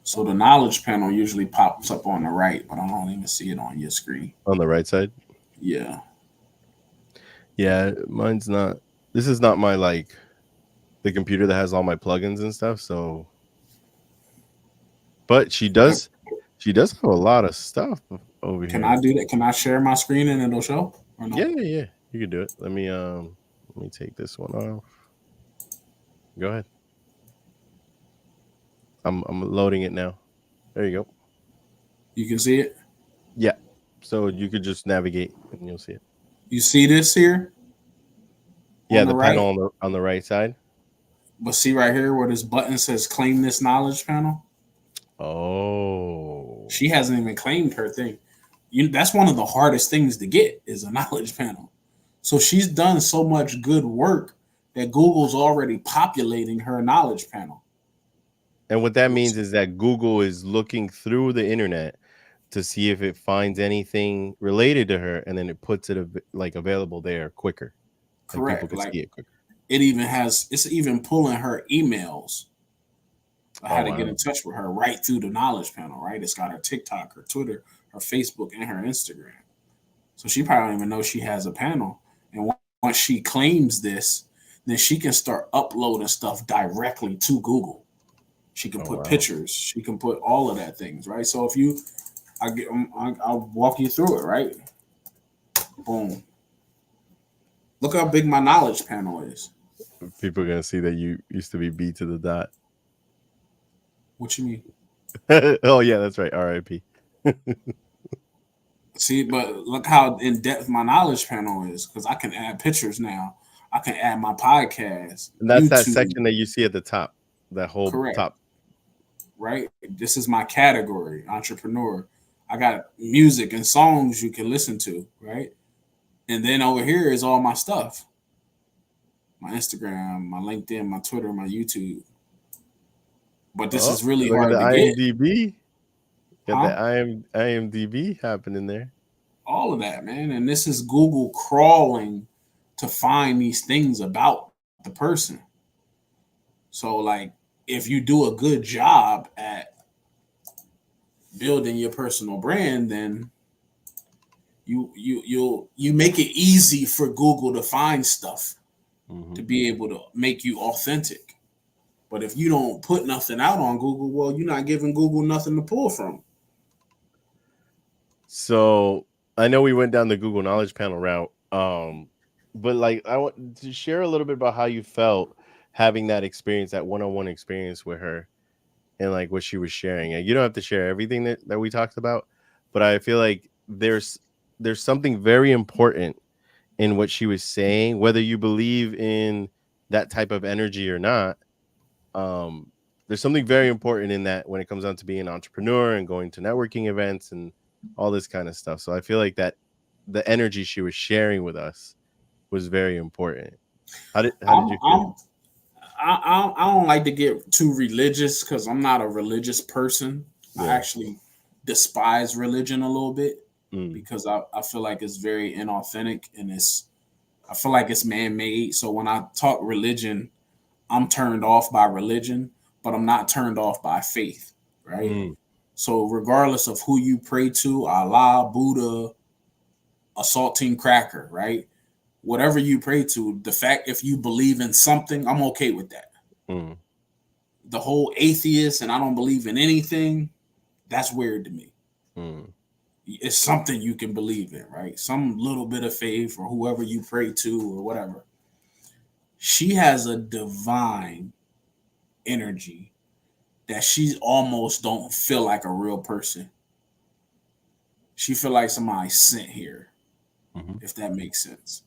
So the knowledge panel usually pops up on the right, but I don't even see it on your screen. On the right side? Yeah. Yeah, mine's not. This is not my the computer that has all my plugins and stuff. So, but she does have a lot of stuff over here. Can I do that? Can I share my screen and it'll show? Or no? Yeah. You can do it. Let me take this one off. Go ahead. I'm loading it now. There you go. You can see it? Yeah. So you could just navigate and you'll see it. You see this here? Yeah, the panel on the right side. But see right here where this button says claim this knowledge panel? Oh. She hasn't even claimed her thing. That's one of the hardest things to get is a knowledge panel. So she's done so much good work that Google's already populating her knowledge panel. And what that means is that Google is looking through the internet to see if it finds anything related to her, and then it puts it like available there quicker, like people Correct. could Like see it quicker. it's even pulling her emails. I Oh had to get wow. in touch with her right through the knowledge panel, right? It's got her TikTok, her Twitter, her Facebook, and her Instagram. So she probably don't even know she has a panel. And once she claims this, then she can start uploading stuff directly to Google. She can Oh put wow. pictures. She can put all of that things, right? So if you, I'll walk you through it, right? Boom. Look how big my knowledge panel is. People are gonna see that you used to be B to the dot. What you mean? Oh yeah, that's right. R.I.P. See, but look how in depth my knowledge panel is because I can add pictures now. I can add my podcast, And that's that YouTube. section that you see at the top, that whole Correct, top. right? This is my category, entrepreneur. I got music and songs you can listen to, right? And then over here is all my stuff, my Instagram, my LinkedIn, my Twitter, my YouTube. But this Oh, is really look at the hard to get, IMDb. Got the huh? IMDb happening there. All of that, man. And this is Google crawling to find these things about the person. So, like, if you do a good job at building your personal brand, then you make it easy for Google to find stuff Hmm. to be able to make you authentic. But if you don't put nothing out on Google, well, you're not giving Google nothing to pull from. So I know we went down the Google Knowledge Panel route, but like I want to share a little bit about how you felt having that experience, that one-on-one experience with her, and like what she was sharing. And you don't have to share everything that we talked about, but I feel like there's something very important in what she was saying, whether you believe in that type of energy or not. There's something very important in that when it comes down to being an entrepreneur and going to networking events and all this kind of stuff. So I feel like that the energy she was sharing with us was very important. How did I'm, you feel? I'm, I don't like to get too religious because I'm not a religious person. I Yeah. actually despise religion a little bit Mm, because I feel like it's very inauthentic and I feel like it's man made. So when I talk religion, I'm turned off by religion, but I'm not turned off by faith, right? mm, So regardless of who you pray to, Allah, Buddha, a saltine cracker, right? Whatever you pray to, the fact if you believe in something, I'm okay with that. mm, The whole atheist and I don't believe in anything, that's weird to me. mm, It's something you can believe in, right? Some little bit of faith or whoever you pray to or whatever. She has a divine energy that she almost don't feel like a real person. She feel like somebody sent here, mhm, if that makes sense.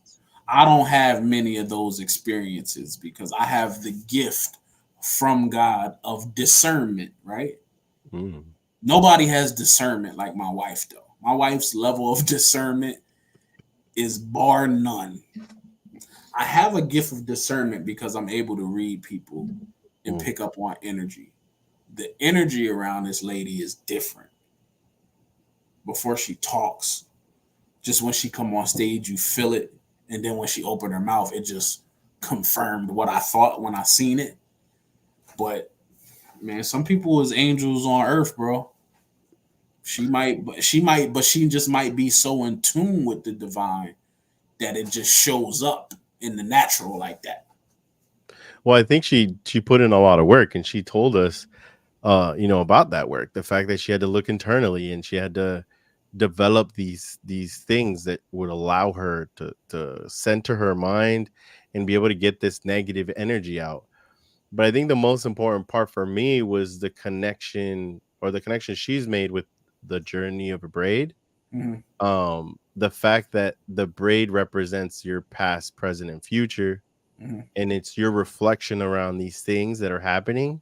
I don't have many of those experiences because I have the gift from God of discernment, right? mm. Nobody has discernment like my wife, though. My wife's level of discernment is bar none. I have a gift of discernment because I'm able to read people and Mm. pick up on energy. The energy around this lady is different. Before she talks, just when she come on stage, you feel it, and then when she opened her mouth, it just confirmed what I thought when I seen it. But man, some people is angels on earth, bro. But she just might be so in tune with the divine that it just shows up in the natural like that. Well, I think she put in a lot of work, and she told us, about that work. The fact that she had to look internally and she had to develop these things that would allow her to center her mind and be able to get this negative energy out. But I think the most important part for me was the connection she's made with the journey of a braid. Mm-hmm. The fact that the braid represents your past, present, and future, Mm-hmm. and it's your reflection around these things that are happening,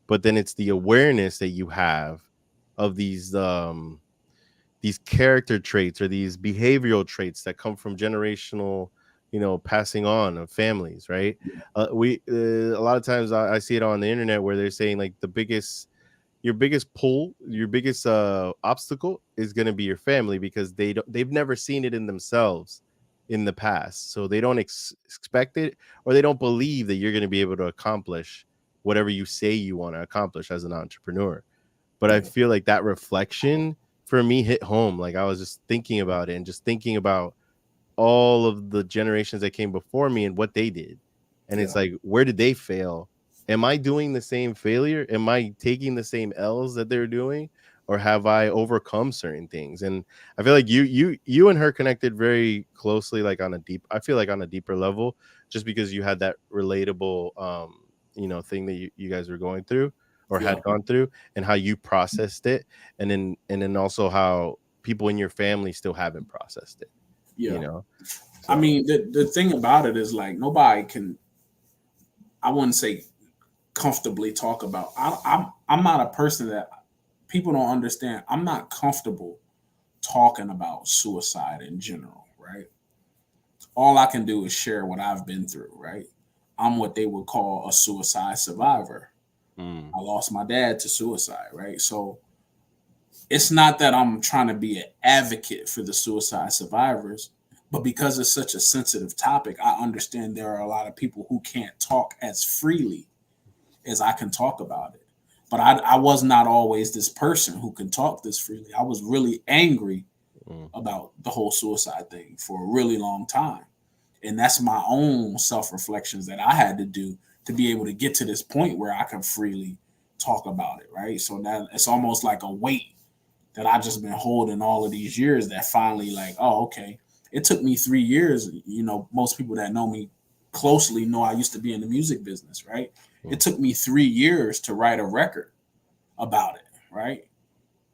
but then it's the awareness that you have of these character traits or these behavioral traits that come from generational passing on of families, right? We A lot of times I see it on the internet where they're saying like your biggest pull, your biggest obstacle is going to be your family, because they've never seen it in themselves in the past, so they don't expect it, or they don't believe that you're going to be able to accomplish whatever you say you want to accomplish as an entrepreneur. But I Yeah. feel like that reflection for me hit home. Like I was just thinking about it and just thinking about all of the generations that came before me and what they did. And it's Yeah. like, where did they fail? Am I doing the same failure? Am I taking the same L's that they're doing? Or have I overcome certain things? And I feel like you and her connected very closely, like I feel like on a deeper level, just because you had that relatable thing that you guys were going through or Yeah. had gone through, and how you processed it, and then also how people in your family still haven't processed it, you Yeah. know. I So mean, the thing about it is like nobody can. I wouldn't say comfortably talk about. I'm not a person that people don't understand. I'm not comfortable talking about suicide in general, right? All I can do is share what I've been through, right? I'm what they would call a suicide survivor. mm, I lost my dad to suicide, right? So it's not that I'm trying to be an advocate for the suicide survivors, but because it's such a sensitive topic, I understand there are a lot of people who can't talk as freely as I can talk about it. But I was not always this person who can talk this freely. I was really angry mm, about the whole suicide thing for a really long time. And that's my own self reflections that I had to do to be able to get to this point where I can freely talk about it, right? So that it's almost like a weight that I just been holding all of these years that finally like, oh, okay. It took me 3 years. Most people that know me closely know I used to be in the music business, right? It mm. took me 3 years to write a record about it, right?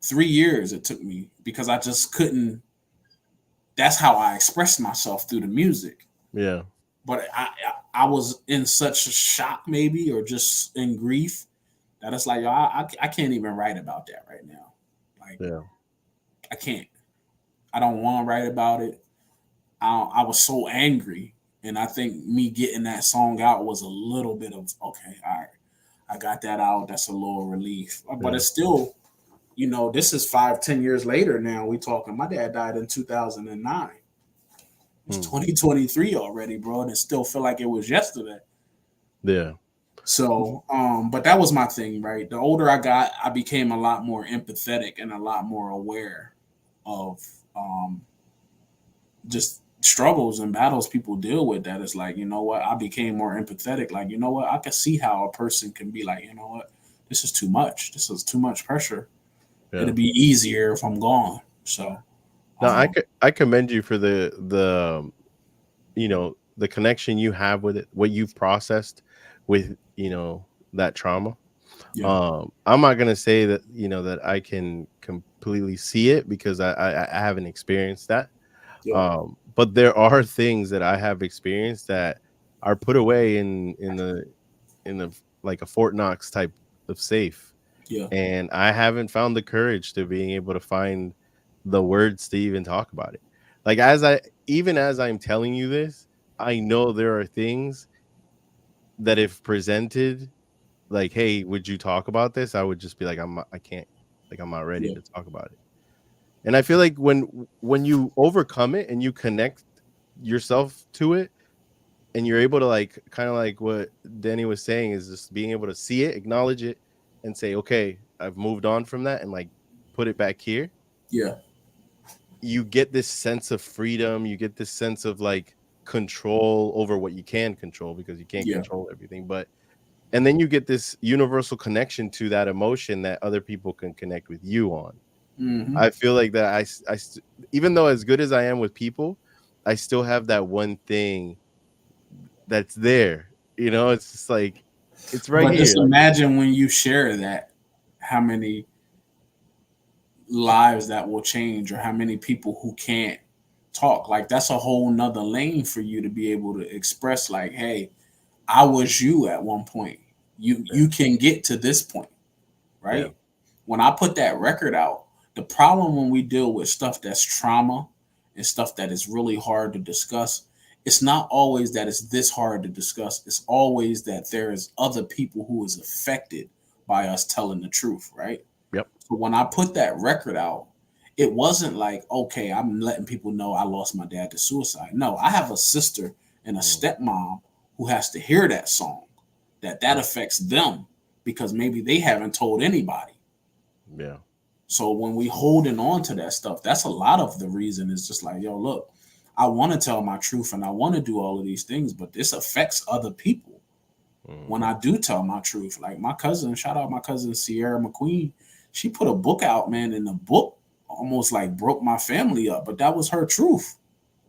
3 years it took me because I just couldn't. That's how I expressed myself through the music. Yeah, But I was in such a shock, maybe, or just in grief that it's like, yo, I can't even write about that right now. Like, yeah, I can't. I don't want to write about it. I was so angry, and I think me getting that song out was a little bit of okay. All right, I got that out. That's a little relief, but yeah. it's still, this is 5, 10 years later. Now we talking. My dad died in 2009. It's Mm, 2023 already, bro, and it still feel like it was yesterday. yeah. So, but that was my thing, right? The older I got, I became a lot more empathetic and a lot more aware of just struggles and battles people deal with. That is like, what? I became more empathetic. Like, what? I can see how a person can be like, what? This is too much. This is too much pressure. Yeah. It'd be easier if I'm gone. So, No, um, I commend you for the connection you have with it, what you've processed with that trauma. yeah, I'm not gonna say that that I can completely see it, because I haven't experienced that. yeah, But there are things that I have experienced that are put away in the like a Fort Knox type of safe, yeah, and I haven't found the courage to being able to find the words to even talk about it. Like as I'm telling you this, I know there are things that if presented, like, hey, would you talk about this? I would just be like, I can't, like, I'm not ready yeah, to talk about it. And I feel like when you overcome it and you connect yourself to it, and you're able to, like, kind of like what Danny was saying, is just being able to see it, acknowledge it, and say, okay, I've moved on from that, and like put it back here. yeah, You get this sense of freedom. You get this sense of like control over what you can control, because you can't yeah. control everything. But and then you get this universal connection to that emotion that other people can connect with you on. Hmm. I feel like that even though as good as I am with people, I still have that one thing that's there. It's just like it's right But here. just Like, imagine when you share that, how many lives that will change, or how many people who can't talk. Like that's a whole nother lane for you to be able to express. Like, hey, I was you at one point. You can get to this point, yeah, right? When I put that record out, the problem when we deal with stuff that's trauma and stuff that is really hard to discuss it's not always that it's this hard to discuss. It's always that there is other people who is affected by us telling the truth, right? Yep. So when I put that record out, it wasn't like, okay, I'm letting people know I lost my dad to suicide. No, I have a sister and a stepmom who has to hear that song, that affects them because maybe they haven't told anybody. Yeah. So when we holding on to that stuff, that's a lot of the reason is just like, yo, look, I want to tell my truth and I want to do all of these things, but this affects other people. When I do tell my truth, like my cousin, shout out my cousin Sierra McQueen, she put a book out, man, and the book almost like broke my family up, but that was her truth,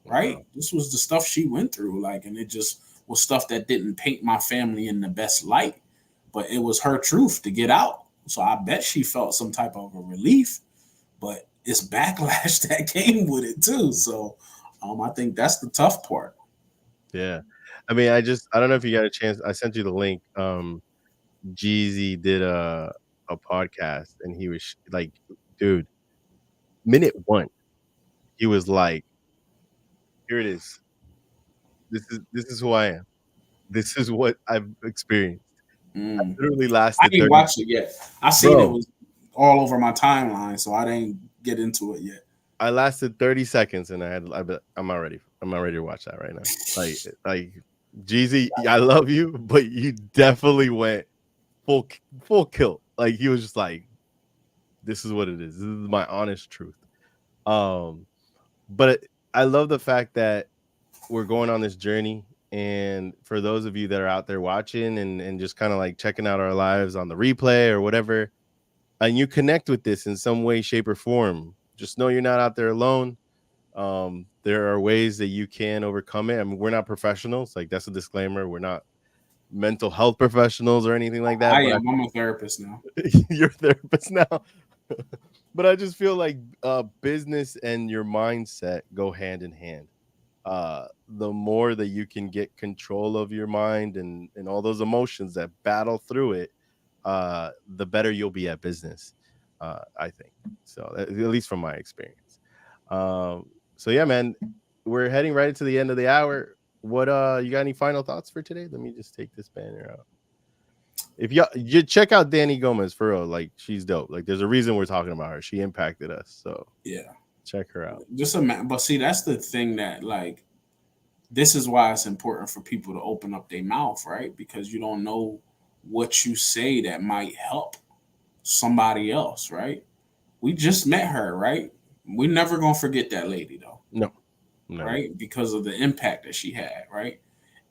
right? This was the stuff she went through, like, and it just was stuff that didn't paint my family in the best light, but it was her truth to get out. So I bet she felt some type of a relief, but it's backlash that came with it too. So I think that's the tough part. Yeah. I mean, I don't know if you got a chance. I sent you the link. Jeezy did a podcast and he was like, dude, minute 1, he was like, here it is. This is who I am. This is what I've experienced. I literally I lasted didn't 30 watch it yet. I seen it Bro, was all over my timeline, so I didn't get into it yet. I lasted 30 seconds and I'm not ready. I'm not ready to watch that right now. Like Jeezy, I love you, but you definitely went full kill. Like he was just like, this is what it is. This is my honest truth. But I love the fact that we're going on this journey. And for those of you that are out there watching and just kind of like checking out our lives on the replay or whatever, and you connect with this in some way, shape, or form, just know you're not out there alone. There are ways that you can overcome it. I mean, we're not professionals. Like that's a disclaimer. We're not mental health professionals or anything like that. I am. I'm a therapist now. You're a therapist now. But I just feel like business and your mindset go hand in hand. The more that you can get control of your mind and all those emotions that battle through it, the better you'll be at business. I think so, at least from my experience. So yeah, man, we're heading right into the end of the hour. What you got any final thoughts for today? Let me just take this banner out. If you check out Danny Gomez for real, like she's dope. Like there's a reason we're talking about her. She impacted us. So Yeah, check her out. but see, that's the thing that like this is why it's important for people to open up their mouth, right? Because you don't know what you say that might help somebody else, right? We just met her, right? We're never gonna forget that lady though. No. Right? Because of the impact that she had, right?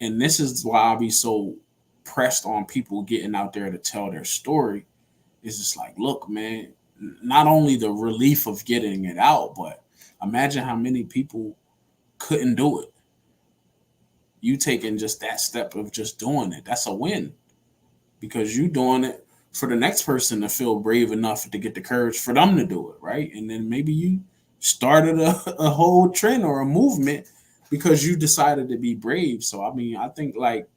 And this is why I'll be so pressed on people getting out there to tell their story. It's just like, look, man, not only the relief of getting it out, but imagine how many people couldn't do it. You taking just that step of just doing it, that's a win because you doing it for the next person to feel brave enough to get the courage for them to do it, right? And then maybe you started a whole trend or a movement because you decided to be brave. So I mean, I think like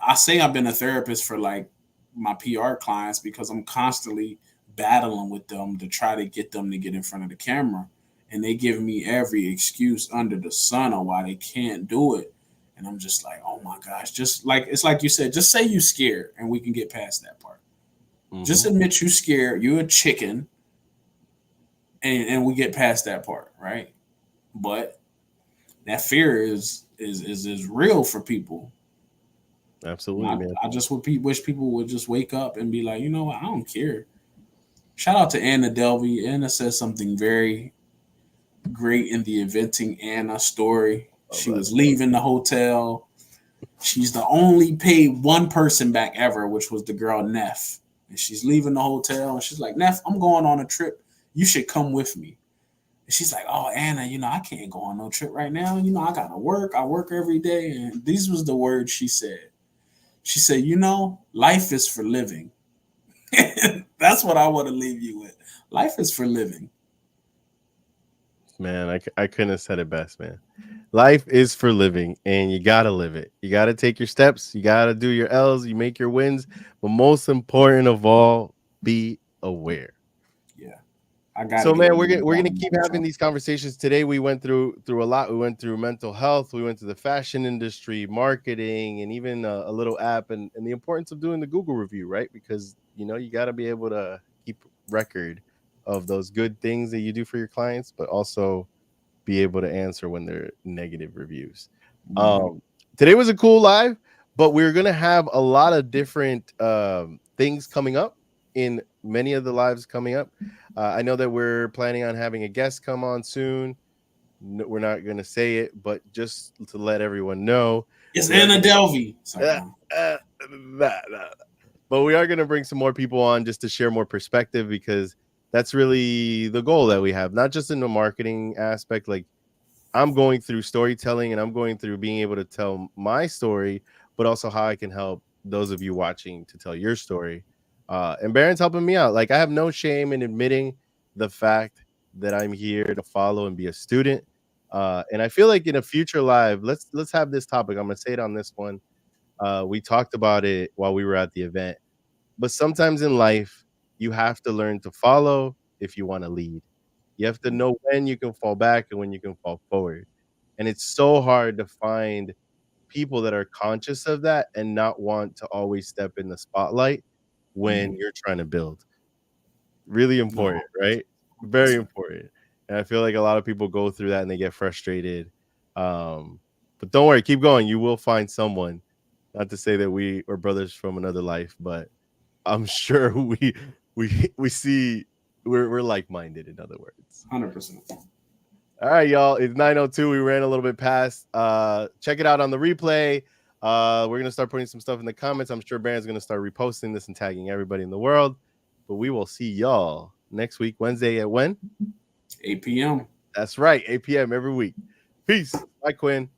I say I've been a therapist for like my PR clients because I'm constantly battling with them to try to get them to get in front of the camera. And they give me every excuse under the sun on why they can't do it. And I'm just like, oh my gosh, just like it's like you said, just say you scared and we can get past that part. Mm-hmm. Just admit you scared, you're a chicken, and we get past that part, right? But that fear is real for people. Absolutely, man. I just wish people would just wake up and be like, you know what, I don't care. Shout out to Anna Delvey. Anna says something very great in the Inventing Anna story. She was leaving the hotel. She's the only paid one person back ever, which was the girl Neff. And she's leaving the hotel and she's like, Neff, I'm going on a trip. You should come with me. And she's like, oh, Anna, you know, I can't go on no trip right now. You know, I got to work. I work every day. And these was the words she said. She said, you know, life is for living. That's what I want to leave you with. Life is for living. Man, I couldn't have said it best, man. Life is for living, and you got to live it. You got to take your steps. You got to do your L's. You make your wins. But most important of all, be aware. Yeah. I got So to get man, a we're gonna keep having these conversations. Today we went through a lot. We went through mental health, we went to the fashion industry, marketing, and even a little app, and the importance of doing the Google review, right? Because you know you got to be able to keep record of those good things that you do for your clients, but also be able to answer when they're negative reviews. Today was a cool live, but we're gonna have a lot of different things coming up in many of the lives coming up. I know that we're planning on having a guest come on soon. No, we're not gonna say it, but just to let everyone know, It's we are Anna gonna, Delvey. uh, uh, nah. But we are gonna bring some more people on just to share more perspective because that's really the goal that we have, not just in the marketing aspect. Like I'm going through storytelling and I'm going through being able to tell my story, but also how I can help those of you watching to tell your story. And Baron's helping me out. Like I have no shame in admitting the fact that I'm here to follow and be a student. And I feel like in a future live, let's have this topic. I'm gonna say it on this one. We talked about it while we were at the event, but sometimes in life, you have to learn to follow if you want to lead. You have to know when you can fall back and when you can fall forward. And it's so hard to find people that are conscious of that and not want to always step in the spotlight when you're trying to build. Really important, right? Very important. And I feel like a lot of people go through that and they get frustrated. But don't worry, keep going. You will find someone. Not to say that we are brothers from another life, but I'm sure we see we're like-minded, in other words. 100%. All right, y'all. It's 9:02. We ran a little bit past. Check it out on the replay. We're gonna start putting some stuff in the comments. I'm sure Baron's gonna start reposting this and tagging everybody in the world. But we will see y'all next week, Wednesday at when? 8 p.m. That's right, 8 p.m. every week. Peace. Bye, Quinn.